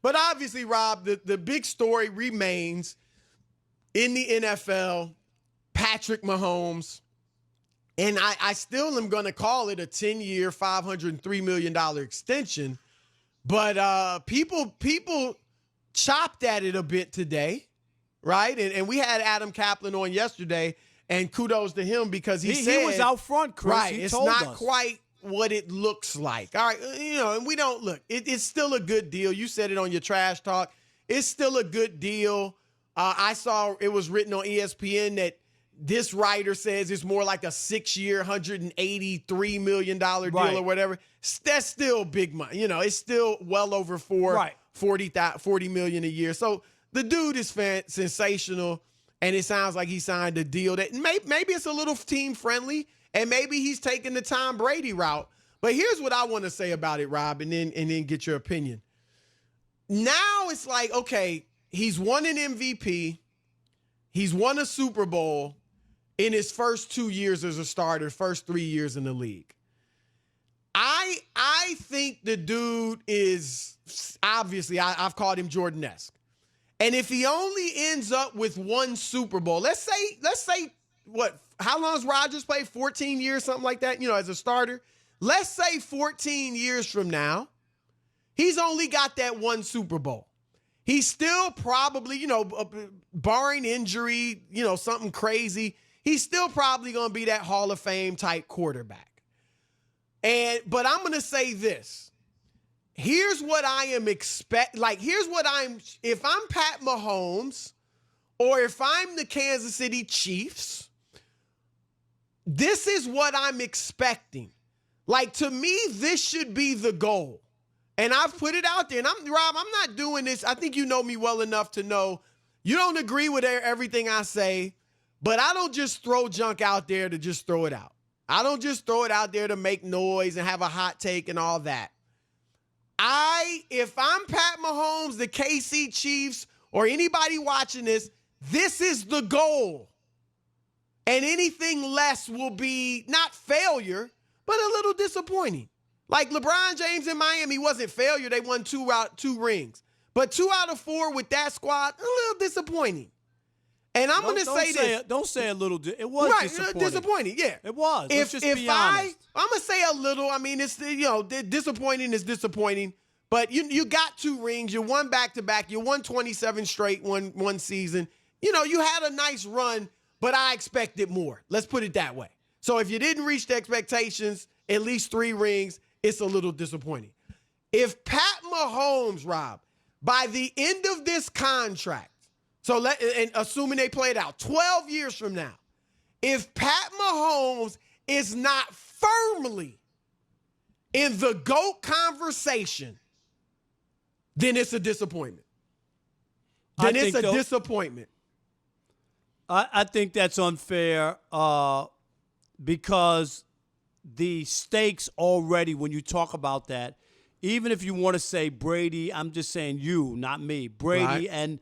But obviously, Rob, the big story remains in the NFL, Patrick Mahomes. And I still am going to call it a 10-year, $503 million extension. But people chopped at it a bit today, right? And we had Adam Kaplan on yesterday, and kudos to him because he said— He was out front, Chris. Right, He it's told not us. quite what it looks like. All right, and we don't look. It's still a good deal. You said it on your trash talk. It's still a good deal. I saw it was written on ESPN that this writer says it's more like a 6-year, $183 million deal or whatever. That's still big money. It's still well over $40 million a year. So the dude is sensational, and it sounds like he signed a deal that maybe it's a little team friendly, and maybe he's taking the Tom Brady route. But here's what I want to say about it, Rob, and then get your opinion. Now it's like, okay, he's won an MVP. He's won a Super Bowl in his first 2 years as a starter, first 3 years in the league. I think the dude is obviously, I've called him Jordan-esque. And if he only ends up with one Super Bowl, let's say how long has Rodgers played? 14 years, something like that, as a starter. Let's say 14 years from now, he's only got that one Super Bowl. He's still probably, barring injury, something crazy, he's still probably going to be that Hall of Fame type quarterback. But I'm going to say this. Here's what I am if I'm Pat Mahomes or if I'm the Kansas City Chiefs, this is what I'm expecting. Like, to me, this should be the goal. And I've put it out there. And Rob, I'm not doing this. I think you know me well enough to know you don't agree with everything I say, but I don't just throw junk out there to just throw it out. I don't just throw it out there to make noise and have a hot take and all that. If I'm Pat Mahomes, the KC Chiefs, or anybody watching this is the goal. And anything less will be not failure, but a little disappointing. Like LeBron James in Miami wasn't failure. They won two rings. But 2 out of 4 with that squad, a little disappointing. And I'm going to say this. Don't say a little. It was disappointing. Yeah, it was. Let's just be honest. I'm going to say a little. I mean, it's disappointing is disappointing. But you got 2 rings. You won back-to-back. You won 27 straight one season. You had a nice run, but I expected more. Let's put it that way. So if you didn't reach the expectations, at least 3 rings, it's a little disappointing. If Pat Mahomes, Rob, by the end of this contract, and assuming they play it out 12 years from now, if Pat Mahomes is not firmly in the GOAT conversation, then it's a disappointment. Disappointment. I think that's unfair because the stakes already, when you talk about that, even if you want to say Brady, I'm just saying you, not me, Brady and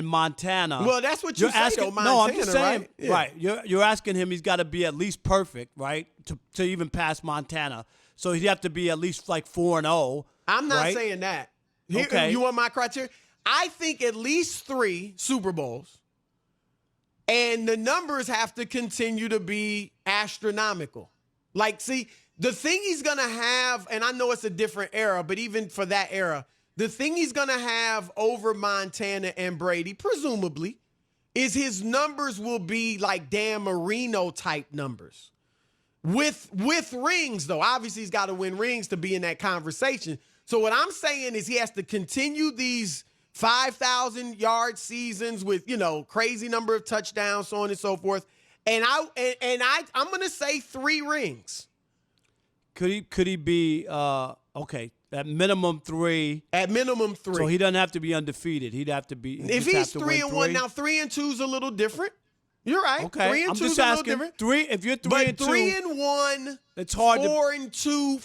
Montana. Well, that's what you're asking. Montana, no, I'm just saying, right? Yeah. Right. You're asking him. He's got to be at least perfect, right, to even pass Montana. So he'd have to be at least like 4-0. I'm not saying that. Okay. You want my criteria? I think at least 3 Super Bowls, and the numbers have to continue to be astronomical. Like, see, the thing he's going to have, and I know it's a different era, but even for that era, the thing he's going to have over Montana and Brady, presumably, is his numbers will be like Dan Marino type numbers. With rings, though. Obviously, he's got to win rings to be in that conversation. So what I'm saying is he has to continue these 5,000-yard seasons with, crazy number of touchdowns, so on and so forth. And I'm going to say 3 rings. Could he be okay? At minimum 3. At minimum 3. So he doesn't have to be undefeated. He'd have to be. If he's 3-1 now, 3-2 is a little different. You're right. Okay. 3-2 is a little different. 3. If you're 3-2, but 3-1, it's hard. 4-2,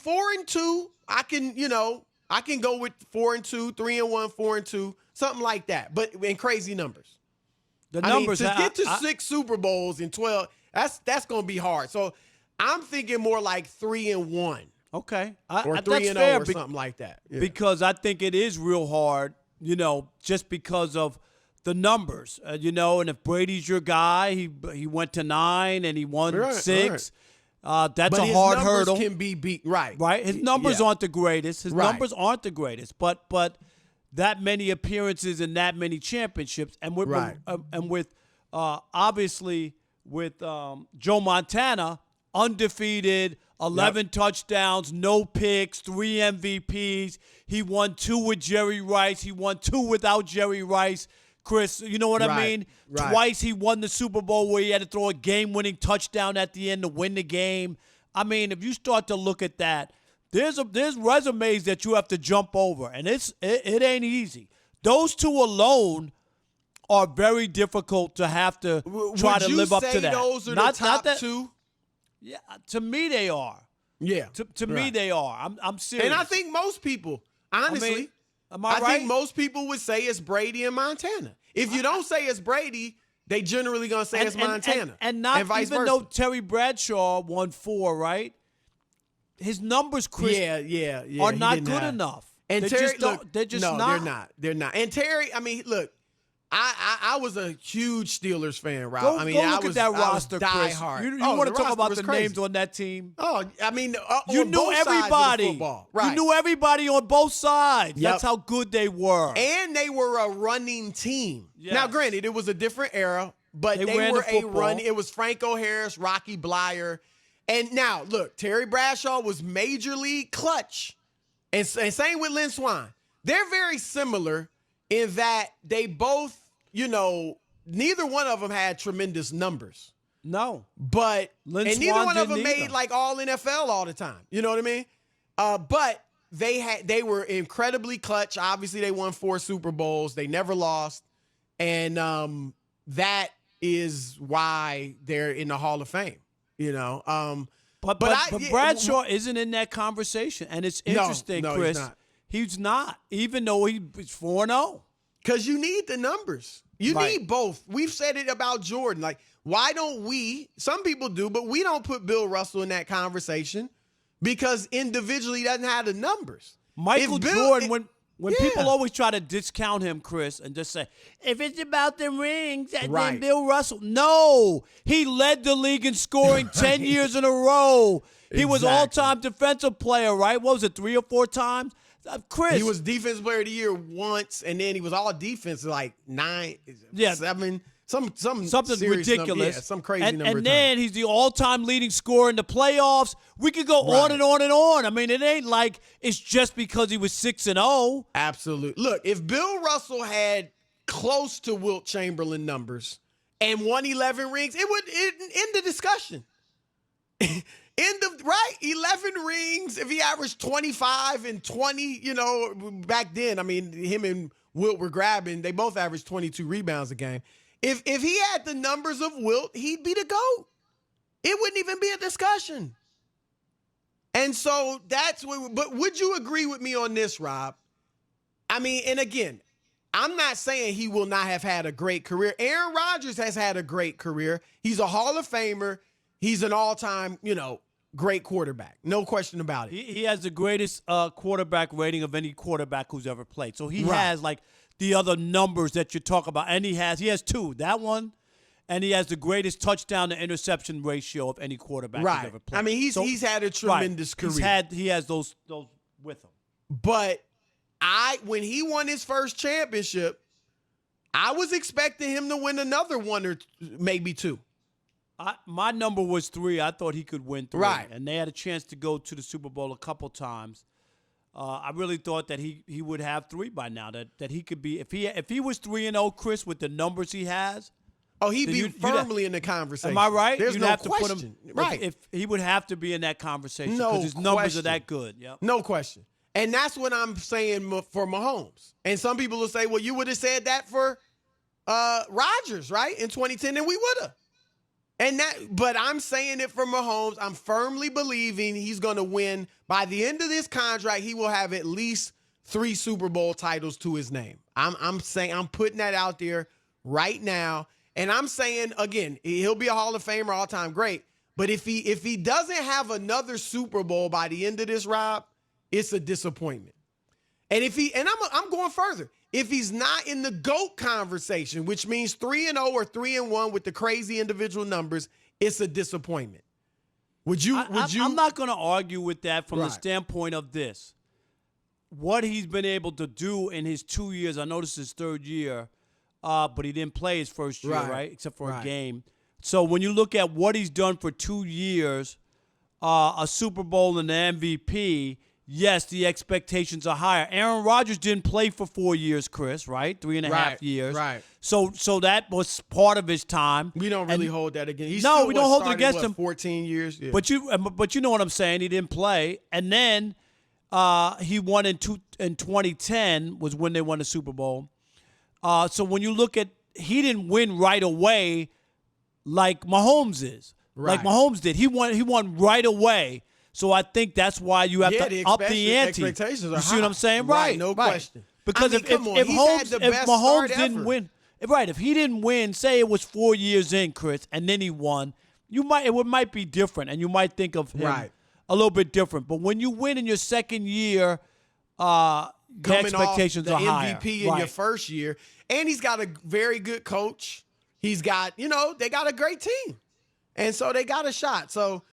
4-2. I can go with 4-2, 3-1, 4-2, something like that. But in crazy numbers. The numbers to get to 6 Super Bowls in 12, that's going to be hard. So I'm thinking more like 3-1. Okay. Or 3-0 or something like that. Yeah. Because I think it is real hard just because of the numbers, and if Brady's your guy, he went to 9 and he won 6. That's but a hard his hurdle. Can be beat, right? Right. His numbers aren't the greatest. His Right. numbers aren't the greatest. But that many appearances and that many championships, and with obviously with Joe Montana, undefeated, 11 touchdowns, no picks, 3 MVPs. He won 2 with Jerry Rice. He won 2 without Jerry Rice. Chris, you know what I mean? Right. Twice he won the Super Bowl where he had to throw a game-winning touchdown at the end to win the game. I mean, if you start to look at that, there's resumes that you have to jump over, and it ain't easy. Those 2 alone are very difficult to have to try to live up to that. Would you say those are the top 2? Yeah, to me they are. Yeah. To me they are. I'm serious. And I think most people, honestly, am I right? think most people would say it's Brady and Montana. If you don't say it's Brady, they generally going to say it's Montana. And not vice even versa. though Terry Bradshaw won 4, right? His numbers, Chris, are not good enough. And they're Terry, they're just no, not. They're not. And Terry, I mean, look, I was a huge Steelers fan, Rob. Go I look at that roster, Chris. diehard. You want to talk about the names on that team? Oh, I mean, you on knew both sides of the everybody. football. Right. You knew everybody on both sides. Yep. That's how good they were. And they were a running team. Yes. Now, granted, it was a different era, but they ran were the a football. run. It was Franco Harris, Rocky Blyer. And now, look, Terry Bradshaw was major league clutch. And same with Lynn Swann. They're very similar in that they both, neither one of them had tremendous numbers. No. But Lynn neither Swann one of them didn't made either. like all NFL all the time. You know what I mean? But they were incredibly clutch. Obviously, they won 4 Super Bowls. They never lost. And that is why they're in the Hall of Fame. But Bradshaw isn't in that conversation. And it's interesting, no, Chris. He's not, even though he's 4-0. Because you need the numbers. You Right. need both. We've said it about Jordan. Like, why don't we, some people do, but we don't put Bill Russell in that conversation because individually he doesn't have the numbers. Michael Jordan, when Yeah. people always try to discount him, Chris, and just say, if it's about the rings, then Right. Bill Russell. No. He led the league in scoring 10 years in a row. He was Exactly. all-time defensive player, right? What was it, 3 or 4 times? Chris. He was Defensive Player of the Year once, and then he was all defense like 9, 7, something serious ridiculous. Number, some crazy number. And of then he's the all-time leading scorer in the playoffs. We could go on and on and on. I mean, it ain't like it's just because he was 6-0. Absolutely. Look, if Bill Russell had close to Wilt Chamberlain numbers and won 11 rings, it would end the discussion. 11 rings. If he averaged 25 and 20, back then, I mean, him and Wilt were grabbing. They both averaged 22 rebounds a game. If he had the numbers of Wilt, he'd be the GOAT. It wouldn't even be a discussion. And so that's what. But would you agree with me on this, Rob? I mean, and again, I'm not saying he will not have had a great career. Aaron Rodgers has had a great career. He's a Hall of Famer. He's an all-time, great quarterback. No question about it. He has the greatest quarterback rating of any quarterback who's ever played. So he has like the other numbers that you talk about. And he has 2. That one, and he has the greatest touchdown to interception ratio of any quarterback who's ever played. I mean, he's had a tremendous career. He has those with him. But when he won his first championship, I was expecting him to win another 1 or maybe 2. My number was 3. I thought he could win 3. Right. And they had a chance to go to the Super Bowl a couple times. I really thought that he would have 3 by now. That he could be if he was 3-0, Chris, with the numbers he has. Oh, he'd be firmly in the conversation. Am I right? There's You'd no have to question. put him right. If he would have to be in that conversation No because his numbers question. are that good. Yep. No question. And that's what I'm saying for Mahomes. And some people will say, well, you would have said that for Rodgers, right? In 2010, and we would have. But I'm saying it for Mahomes. I'm firmly believing he's going to win. By the end of this contract, he will have at least 3 Super Bowl titles to his name. I'm putting that out there right now. And I'm saying, again, he'll be a Hall of Famer, all-time great. But if he doesn't have another Super Bowl by the end of this, Rob, it's a disappointment. And I'm going further. if he's not in the GOAT conversation, which means 3-0 or 3-1 with the crazy individual numbers, it's a disappointment. I'm not going to argue with that from the standpoint of this. What he's been able to do in his 2 years, I know this is his third year, but he didn't play his first year, right? Except for a game. So when you look at what he's done for 2 years, a Super Bowl and an MVP, yes, the expectations are higher. Aaron Rodgers didn't play for 4 years, Chris, right? 3.5 years. Right. So that was part of his time. We don't really hold that against him. We don't hold it against him. 14 years. Yeah. But you know what I'm saying. He didn't play. And then he won in 2010 was when they won the Super Bowl. So when you look at, he didn't win right away like Mahomes is. Right. Like Mahomes did. He won right away. So I think that's why you have to up the ante. Expectations are you see what I'm saying? Right. No question. Because if Mahomes didn't win, if he didn't win, say it was 4 years in, Chris, and then he won, it might be different, and you might think of him a little bit different. But when you win in your second year, the expectations are higher. MVP in your first year, and he's got a very good coach. He's got, they got a great team, and so they got a shot. So